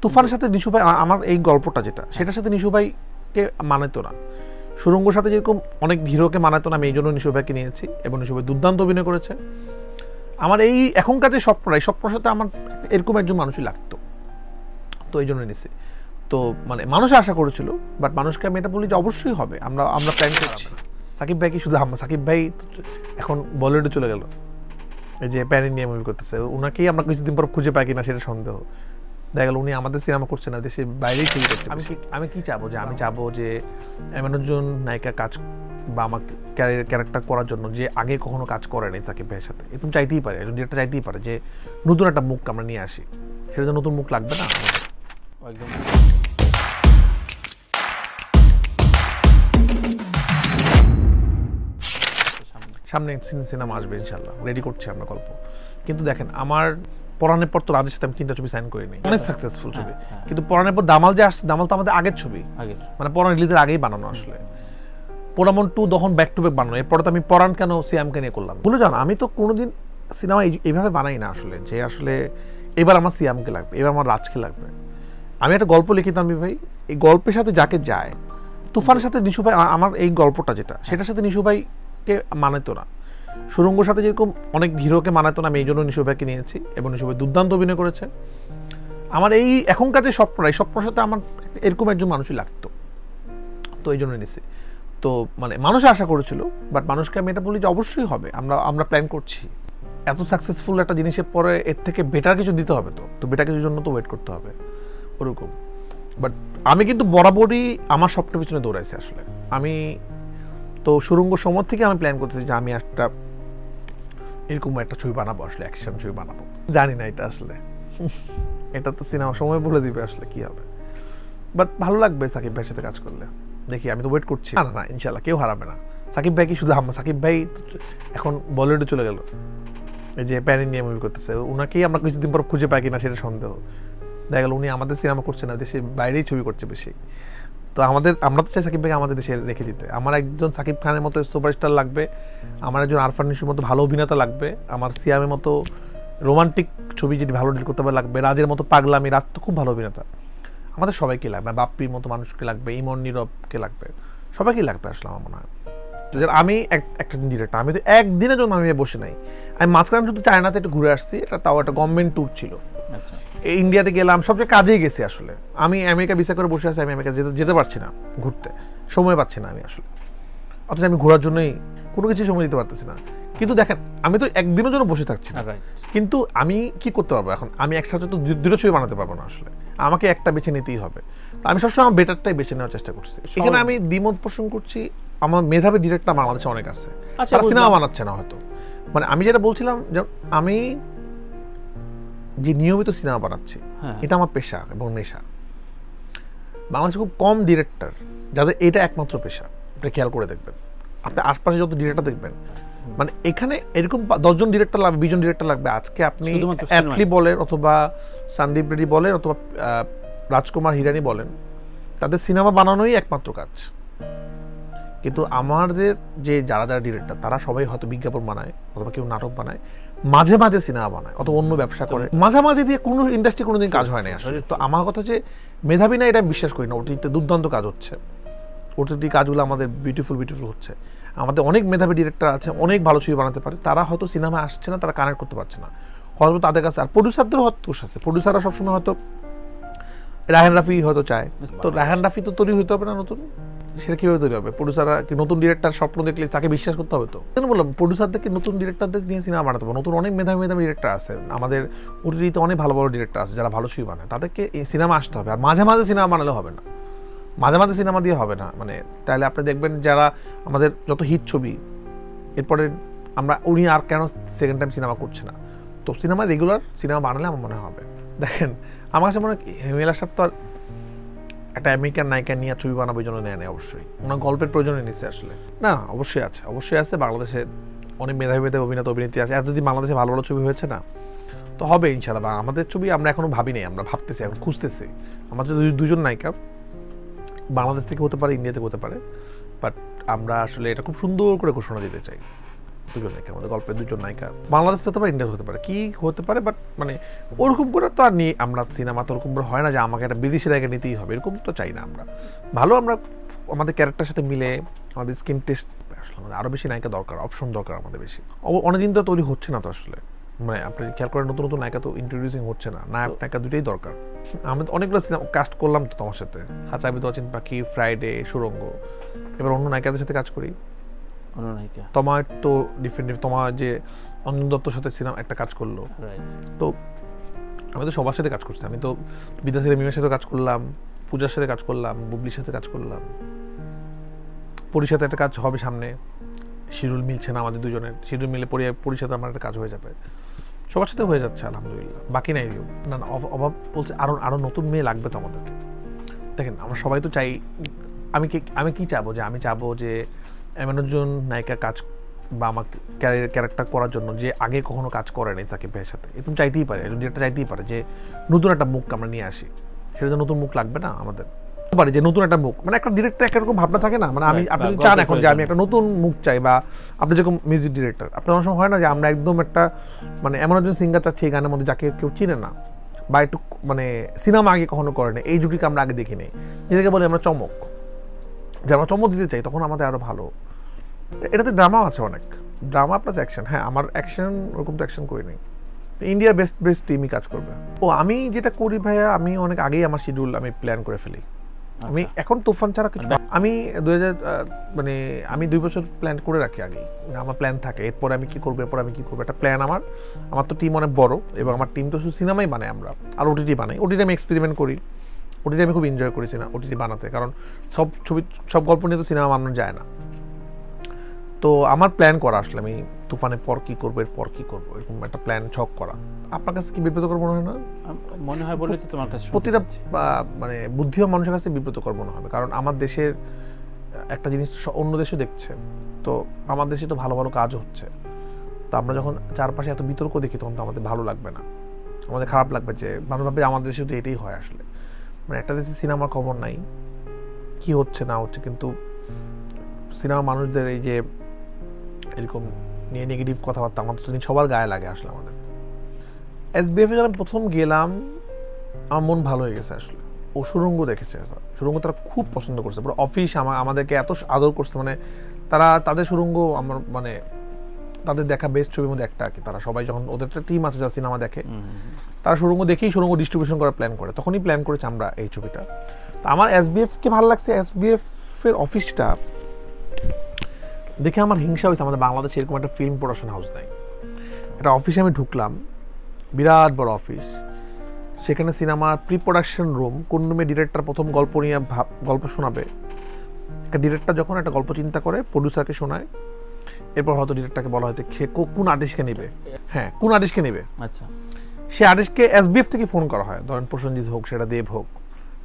তুফানের সাথে নিশু ভাই আমার এই গল্পটা যেটা সেটার সাথে নিশু ভাইকে মানাতো না। সুরঙ্গর সাথে যেরকম অনেক হিরোকে মানাতো না, আমি এই জন্য নিশু ভাইকে নিয়েছি এবং নিশু ভাই দুর্দান্ত অভিনয় করেছে। আমার এই এখনকার যে স্বপ্নটা, এই স্বপ্নের সাথে আমার এরকম একজন মানুষই লাগতো, তো এই জন্য নিছি। তো মানে মানুষ আশা করেছিল, বাট মানুষকে আমি এটা বলি যে অবশ্যই হবে, আমরা প্ল্যান করছি। সাকিব ভাই কি শুধু সাকিব ভাই এখন বলিউডে চলে গেল, এই যে প্যান ইন্ডিয়া মুভি করতেছে, ওনাকেই আমরা কিছুদিন পর খুঁজে পাই কিনা সেটা সন্দেহ। দেখা গেল উনি আমাদের সিনেমা করছে না, দেশের বাইরেই ছবি করছে। আমি কি চাবো যে আমি চাবো যে এমন একজন নায়িকা কাজ বা আমার ক্যারেক্টার করার জন্য যে আগে কখনো কাজ করে নাই সাকিব ভাইয়ের সাথে, এরকম চাইতেই পারে, একজন ডিরেক্টর চাইতেই পারে যে নতুন একটা মুখ আমরা নিয়ে আসি। সেটা যে নতুন মুখ লাগবে না একদম। সামনে সিনেমা আসবে ইনশাল্লাহ, রেডি করছি আমরা গল্প। কিন্তু দেখেন আমার পরাণের পর তো রাজের সাথে আমি 3টা ছবি সাইন করিনি, অনেক সাকসেসফুল ছবি। কিন্তু পরাণের পর দামাল যে আসছে, দামাল তো আমাদের আগের ছবি, মানে পরাণ রিলিজের আগেই বানানো। আসলে পোড়ামন 2 তখন ব্যাক টু ব্যাক বানানো, এরপরে তো আমি পরাণ কেন সিয়ামকে নিয়ে করলাম। ভুলে যান, আমি তো কোনোদিন সিনেমা এইভাবে বানাই না আসলে, যে আসলে এবার আমার সিয়ামকে লাগবে, এবার আমার রাজকে লাগবে। আমি একটা গল্প লিখিতাম ভাই, এই গল্পের সাথে যাকে যায়, তুফানের সাথে নিশু ভাই আমার এই গল্পটা যেটা সেটার সাথে নিশু ভাইকে মানাতো না। সুরঙ্গর সাথে যেরকম অনেক হিরোকে মানাতো না, আমি এই জন্য নিশু ভাইকে নিয়েছি এবং নিশু ভাই দুর্দান্ত অভিনয় করেছে। আমার এই এখনকার যে স্বপ্নটা, এই স্বপ্নের সাথে আমার এরকম একজন মানুষই লাগতো, তো এই জন্য নিছি। তো মানে মানুষ আশা করেছিল, বাট মানুষকে আমি এটা বলি যে অবশ্যই হবে, আমরা প্ল্যান করছি। এত সাকসেসফুল একটা জিনিসের পরে এর থেকে বেটার কিছু দিতে হবে, তো বেটার কিছুর জন্য তো ওয়েট করতে হবে ওরকম। বাট আমি কিন্তু বরাবরই আমার স্বপ্নের পিছনে দৌড়াইছি আসলে। আমি তো সুরঙ্গ সময় থেকে আমি প্ল্যান করতেছি যে আমি একটা এরকম একটা ছবি বানাবো, আসলে অ্যাকশন ছবি বানাবো। জানি না এটা আসলে এটা তো সিনেমা সময় বলে দিবে আসলে কি হবে, বাট ভালো লাগবে সাকিব ভাইয়ের সাথে কাজ করলে। দেখি, আমি তো ওয়েট করছি। না ইনশাল্লাহ কেউ হারাবে না। সাকিব ভাই কি শুধু সাকিব ভাই এখন বলিউডে চলে গেল, এই যে প্যান ইন্ডিয়া মুভি করতেছে, ওনাকেই আমরা কিছুদিন পর খুঁজে পাই কিনা সেটা সন্দেহ। দেখা গেল উনি আমাদের সিনেমা করছে না, দেশের বাইরেই ছবি করছে বেশি। তো আমরা তো চাই সাকিব ভাইকে আমাদের দেশে রেখে দিতে। আমার একজন সাকিব খানের মতো সুপারস্টার লাগবে, আমার একজন আরফান নিশুর মতো ভালো অভিনেতা লাগবে, আমার সিয়ামের মতো রোমান্টিক ছবি যদি ভালো ডিল করতে পারে লাগবে, রাজের মতো পাগলামি, রাজ তো খুব ভালো অভিনেতা। আমাদের সবাইকে লাগবে, বাপ্পির মতো মানুষকে লাগবে, ইমন নীরবকে লাগবে, সবাইকে লাগবে আসলে আমার মনে হয়। আমি একটা ডিরেক্টর, আমি তো একদিনের জন্য আমি বসে নাই। আমি মাঝখানে শুধু চায়নাতে একটু ঘুরে আসছি, এটা তাও একটা গভর্নমেন্ট ট্যুর ছিল। আচ্ছা, ইন্ডিয়াতে গেলাম, সবচেয়ে কাজেই গেছি আসলে। আমি আমেরিকা ভিসা করে বসে আছি, আমি আমেরিকা যেতে পারছি না, ঘুরতে সময় পাচ্ছি না আমি আসলে। অথচ আমি ঘোরার জন্যই কোনো কিছু সময় দিতে পারতেছি না। কিন্তু দেখেন, আমি তো একদিনের জন্য বসে থাকছি না, কিন্তু আমি কি করতে পারবো এখন? আমি একসাথে তো 2টা ছবি বানাতে পারবো না আসলে, আমাকে একটা বেছে নিতেই হবে। তো আমি সবসময় আমার বেটারটাই বেছে নেওয়ার চেষ্টা করছি। এখানে আমি দ্বিমত পোষণ করছি, আমার মেধাবী ডিরেক্টর বাংলাদেশে অনেক আছে, তারা সিনেমা বানাচ্ছে না হয়তো। মানে আমি যেটা বলছিলাম, যে আমি যে নিয়মিত সিনেমা বানাচ্ছি, এটা আমার পেশা এবং নেশা। বাংলাদেশে খুব কম ডিরেক্টর যাদের এটা একমাত্র পেশা, আপনি খেয়াল করে দেখবেন। আপনি আশপাশে যত ডিরেক্টর দেখবেন, মানে এখানে এরকম 10 জন ডিরেক্টর লাগবে, 20 জন ডিরেক্টর লাগবে। আজকে আপনি অ্যাটলি বলেন, অথবা সন্দীপ রেড্ডি বলেন, অথবা রাজকুমার হিরানি বলেন, তাদের সিনেমা বানানোই একমাত্র কাজ। কিন্তু আমাদের যে যারা ডিরেক্টর, তারা সবাই হয়তো বিজ্ঞাপন বানায়, অথবা কেউ নাটক বানায়, মাঝে মাঝে সিনেমা বানায়, অথবা অন্য ব্যবসা করে, মাঝামাঝি দিয়ে কোনো ইন্ডাস্ট্রি কোনোদিন কাজ হয় না আসলে। তো আমার কথা যে মেধাবী না, এটা আমি বিশ্বাস করি না। ওটিতে দুর্দান্ত কাজ হচ্ছে, ওটিটি কাজগুলো আমাদের বিউটিফুল হচ্ছে। আমাদের অনেক মেধাবী ডিরেক্টর আছে, অনেক ভালো ছবি বানাতে পারে, তারা হয়তো সিনেমা আসছে না, তারা কানেক্ট করতে পারছে না হয়তো তাদের কাছে। আর প্রডিউসারদেরও হয়তো দোষ আছে, প্রডিউসাররা সবসময় হয়তো রায়হান রাফি হয়তো চায়, তো রায়হান রাফি তো তৈরি হতে হবে না নতুন, সেটা কীভাবে তৈরি হবে? প্রডিউসাররা কি নতুন ডিরেক্টর স্বপ্ন দেখলে তাকে বিশ্বাস করতে হবে? তো কেন বললাম, প্রডিউসারদেরকে নতুন ডিরেক্টরদের নিয়ে সিনেমা বানাতে হবে। নতুন অনেক মেধাবী ডিরেক্টর আছে, আমাদের ওটিটিতে অনেক ভালো ভালো ডিরেক্টর আছে যারা ভালো ছবি বানায়, তাদেরকে এই সিনেমা আসতে হবে। আর মাঝে মাঝে সিনেমা বানালে হবে না, মাঝে মাঝে সিনেমা দিয়ে হবে না। মানে তাহলে আপনি দেখবেন যারা আমাদের যত হিট ছবি, এরপরে উনি আর কেন সেকেন্ড টাইম সিনেমা করছে না? তো সিনেমা রেগুলার সিনেমা বানালে আমার মনে হবে। দেখেন, আমার কাছে মনে হয় হেমেলা সাহেব তো আর একটা আমেরিকান নায়িকা নিয়ে ছবি বানানোর জন্য নেয় নেই, অবশ্যই ওনার গল্পের প্রয়োজনে নিচ্ছে আসলে। না, অবশ্যই আছে। বাংলাদেশে অনেক মেধাবী অভিনেতা অভিনেত্রী আছে। এতদিন বাংলাদেশে ভালো ভালো ছবি হয়েছে না, তো হবে ইনশাআল্লাহ। আমাদের ছবি আমরা এখনো ভাবি নাই, আমরা ভাবতেছি, এখন খুঁজতেছি। আমাদের 2জন নায়িকা বাংলাদেশ থেকে হতে পারে, ইন্ডিয়া থেকে হতে পারে, বাট আমরা আসলে এটা খুব সুন্দর করে ঘোষণা দিতে চাই। দুজন নায়িকা, আমাদের গল্পের দুজন নায়িকা বাংলাদেশ হতে পারে, ইন্ডিয়া হতে পারে, কি হতে পারে, বাট মানে ওরকম করে তো আর নিয়ে আমরা সিনেমা তো ওরকম করে হয় না যে আমাকে একটা বিদেশি নায়িকা নিতেই হবে, এরকম তো চাই না আমরা। ভালো আমরা আমাদের ক্যারেক্টারের সাথে মিলে আমাদের স্কিন টেস্ট, আসলে আমাদের আরও বেশি নায়িকা দরকার, অপশন দরকার আমাদের বেশি। অনেকদিন তো তৈরি হচ্ছে না তো আসলে, মানে আপনি খেয়াল করেন নতুন নতুন নায়িকা তো ইন্ট্রোডিউসিং হচ্ছে না, নায়ক নায়িকা দুটোই দরকার। আমি তো অনেকগুলো সিনেমা কাস্ট করলাম তো তোমার সাথে, হাঁচাবি তো অচিন পাখি, ফ্রাইডে, সুরঙ্গ, এবার অন্য নায়িকাদের সাথে কাজ করি। তোমার তো ডিফারেন্ট, তোমার যে অঞ্জন দত্তর সাথে সিনেমা একটা কাজ করলো, তো আমি তো সবার সাথে কাজ করছি। আমি তো বিদ্যাশ্রী মিমের সাথে কাজ করলাম, পূজার সাথে কাজ করলাম, বুবলির সাথে কাজ করলাম, পরির সাথে একটা কাজ হবে সামনে, শিডিউল মিলছে না আমাদের দুজনের, শিডিউল মিলে পরির সাথে আমার একটা কাজ হয়ে যাবে, সবার সাথে হয়ে যাচ্ছে আলহামদুলিল্লাহ। বাকি নাই না, অভাব বলছে আরো নতুন মেয়ে লাগবে তো আমাদেরকে। দেখেন আমরা সবাই তো চাই, আমি কি চাবো, যে আমি চাবো যে এমন একজন নায়িকা কাজ বা আমার ক্যারেক্টার করার জন্য যে আগে কখনো কাজ করে নাই সাকিব ভাইয়ের সাথে, এরকম চাইতেই পারে, ডিরেক্টর চাইতেই পারে যে নতুন একটা মুখ আমরা নিয়ে আসি। সেটা নতুন মুখ লাগবে না আমাদের, পারে যে নতুন একটা মুখ, মানে একটা ডিরেক্টর একরকম ভাবনা থাকে না, মানে আপনি চান এখন যে আমি একটা নতুন মুখ চাই, বা আপনি যেরকম মিউজিক ডিরেক্টর, আপনার অনেক সময় হয় না যে আমরা একদম একটা মানে এমন একজন সিঙ্গার চাচ্ছি এই গানের মধ্যে যাকে কেউ চিনে না, বা একটু মানে সিনেমা আগে কখনো করে না, এই জুটিকে আমরা আগে দেখি নেই, যেটাকে বলি আমরা চমক, যে আমরা চমক দিতে চাই, তখন আমাদের আরো ভালো। এটাতে ড্রামা আছে অনেক, ড্রামা প্লাস অ্যাকশন। হ্যাঁ, আমার অ্যাকশন ওরকম তো অ্যাকশন করি নাই, ইন্ডিয়ার বেস্ট টিমই কাজ করবে। আমি যেটা করি ভাইয়া, আমি অনেক আগেই আমার শিডিউল আমি প্ল্যান করে ফেলি। আমি এখন তুফান ছাড়া কিছু, আমি 2000 মানে আমি 2 বছর প্ল্যান করে রাখি আগেই, আমার প্ল্যান থাকে এরপরে আমি কি করবো, এরপর আমি কি করবো, একটা প্ল্যান আমার তো টিম অনেক বড়, এবং আমার টিম তো শুধু সিনেমাই বানাই, আমরা আর ওটিটি বানাই, ওটিটি আমি এক্সপেরিমেন্ট করি, ওটিটি আমি খুব এনজয় করেছি না ওটিটি বানাতে, কারণ সব গল্প নিয়ে তো সিনেমা বানানো যায় না। তো আমার প্ল্যান করা আসলে আমি তুফানের পর কি করবো, এরপর কি করবো, এরকম একটা প্ল্যান ছক করা। আপনার কাছে কি বিব্রতকর মনে হয় না? মনে হয় বলে তো তোমার কাছে প্রতিটা মানে বুদ্ধিমান মানুষের কাছে বিব্রতকর মনে হবে, কারণ আমার দেশের একটা জিনিস অন্য দেশও দেখছে, তো আমার দেশে তো ভালো ভালো কাজ হচ্ছে, তো আমরা যখন চারপাশে এত বিতর্ক দেখি তখন তো আমাদের ভালো লাগবে না, আমাদের খারাপ লাগবে, যে মানুষ ভাবে আমাদের দেশে তো এটাই হয় আসলে, মানে একটা দেশে সিনেমার খবর নাই, কি হচ্ছে না হচ্ছে, কিন্তু সিনেমা মানুষদের এই যে এরকম নিয়ে নেগেটিভ কথাবার্তা আমাদের তো সবার গায়ে লাগে আসলে। আমাদের এসবিএফে যখন প্রথম গেলাম আমার মন ভালো হয়ে গেছে আসলে, ও সুরঙ্গ দেখেছে, সুরঙ্গ তারা খুব পছন্দ করছে, পুরো অফিস আমাদেরকে এত আদর করছে, মানে তাদের সুরঙ্গ আমার মানে তাদের দেখা বেস্ট ছবির মধ্যে একটা আর কি। তারা সবাই যখন ওদের একটা টিম আছে যা সিনেমা দেখে, তারা সুরঙ্গ দেখেই সুরঙ্গ ডিস্ট্রিবিউশন করার প্ল্যান করে, তখনই প্ল্যান করেছে আমরা এই ছবিটা। তো আমার এসবিএফকে ভালো লাগছে, এসবিএফ এর অফিসটা দেখে আমার হিংসা হয়েছে, আমাদের বাংলাদেশে এরকম একটা ফিল্ম প্রোডাকশন হাউস নাই। একটা অফিসে আমি ঢুকলাম, বিরাট বড় অফিস, সেখানে সিনেমার প্রি প্রোডাকশন রুম, কোন রুমে ডিরেক্টর প্রথম গল্প নিয়ে গল্প শোনাবে, একটা ডিরেক্টর যখন একটা গল্প চিন্তা করে প্রডিউসারকে শোনায়, এরপর হয়তো ডিরেক্টরকে বলা হয়তো কোন আর্টিস্টকে নেবে, হ্যাঁ কোন আর্টিস্টকে নেবে, আচ্ছা সে আর্টিস্টকে এসবিএফ থেকে ফোন করা হয়, ধরেন প্রসেনজিৎ হোক, সেটা দেব হোক,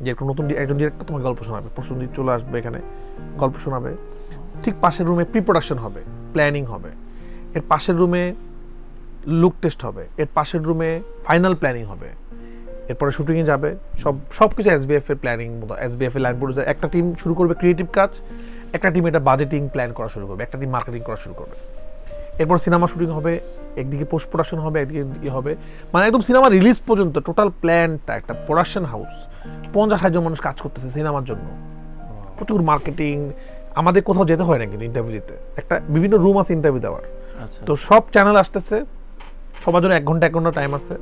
যে একটা নতুন একজন ডিরেক্টর তোমাকে গল্প শোনাবে, প্রসেনজিৎ চলে আসবে এখানে গল্প শোনাবে, ঠিক পাশের রুমে প্রি প্রোডাকশন হবে, প্ল্যানিং হবে, এর পাশের রুমে লুক টেস্ট হবে, এর পাশের রুমে ফাইনাল প্ল্যানিং হবে, এরপরে শুটিংয়ে যাবে, সব কিছু এসবিএফ এর প্ল্যানিং মতো, এসবিএফ এর লাইন প্রডিউসার একটা টিম শুরু করবে ক্রিয়েটিভ কাজ, একটা টিম এটা বাজেটিং প্ল্যান করা শুরু করবে, একটা টিম মার্কেটিং করা শুরু করবে, এরপর সিনেমা শুটিং হবে, একদিকে পোস্ট প্রোডাকশন হবে, একদিকে হবে, মানে একদম সিনেমা রিলিজ পর্যন্ত টোটাল প্ল্যানটা একটা প্রোডাকশন হাউস, 50-60 জন মানুষ কাজ করতেছে সিনেমার জন্য, প্রচুর মার্কেটিং, আমাদের কোথাও যেতে হয় না কিন্তু ইন্টারভিউ দিতে, একটা বিভিন্ন রুম আছে ইন্টারভিউ দেওয়ার, তো সব চ্যানেল আসতেছে, সবার জন্য 1 ঘন্টা টাইম আছে,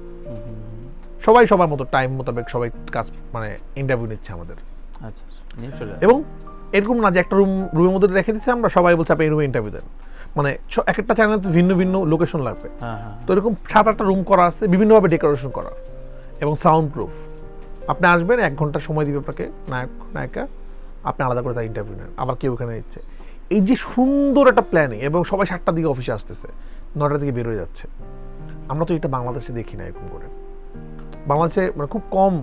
সবাই সবার মতো টাইম মোতাবেক সবাই কাজ মানে ইন্টারভিউ নিচ্ছে আমাদের, আচ্ছা এবং এরকম না যে একটা রুমের মধ্যে রেখে দিচ্ছে আমরা, সবাই বলছে আপনি এই রুমে ইন্টারভিউ দেন, মানে এক একটা চ্যানেলে ভিন্ন ভিন্ন লোকেশন লাগবে, তো এরকম 7-8টা রুম করা আছে, বিভিন্নভাবে ডেকোরেশন করা এবং সাউন্ড প্রুফ, আপনি আসবেন 1 ঘন্টা সময় দিবে আপনাকে নায়িকা, আপনি আলাদা করে তার ইন্টারভিউ নেন, আবার কেউ ওখানে নিচ্ছে, এই যে সুন্দর একটা প্ল্যানিং, এবং সবাই 7টার দিকে অফিসে আসতেছে, 9টার দিকে বের হয়ে যাচ্ছে, আমরা তো এটা বাংলাদেশে দেখি না এরকম করে, বাংলাদেশে মানে খুব কম,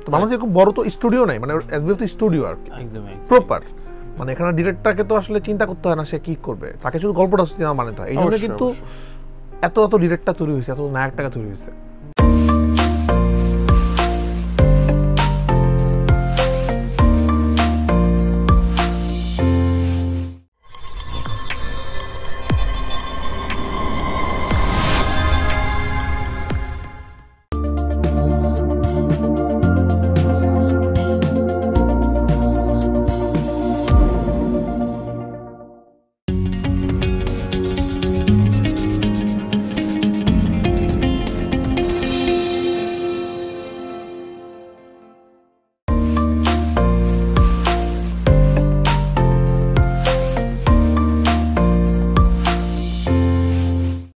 তো বাংলাদেশে এরকম বড় তো স্টুডিও নাই, মানে এসবিএফ তো স্টুডিও আর কি প্রপার, মানে এখানে ডিরেক্টরকে তো আসলে চিন্তা করতে হয় না সে কি করবে, তাকে শুধু গল্পটা সিনেমা বানাতে হয়, এই জন্য কিন্তু এত ডিরেক্টর তৈরি হয়েছে, এত নায়কটাকে তৈরি হয়েছে।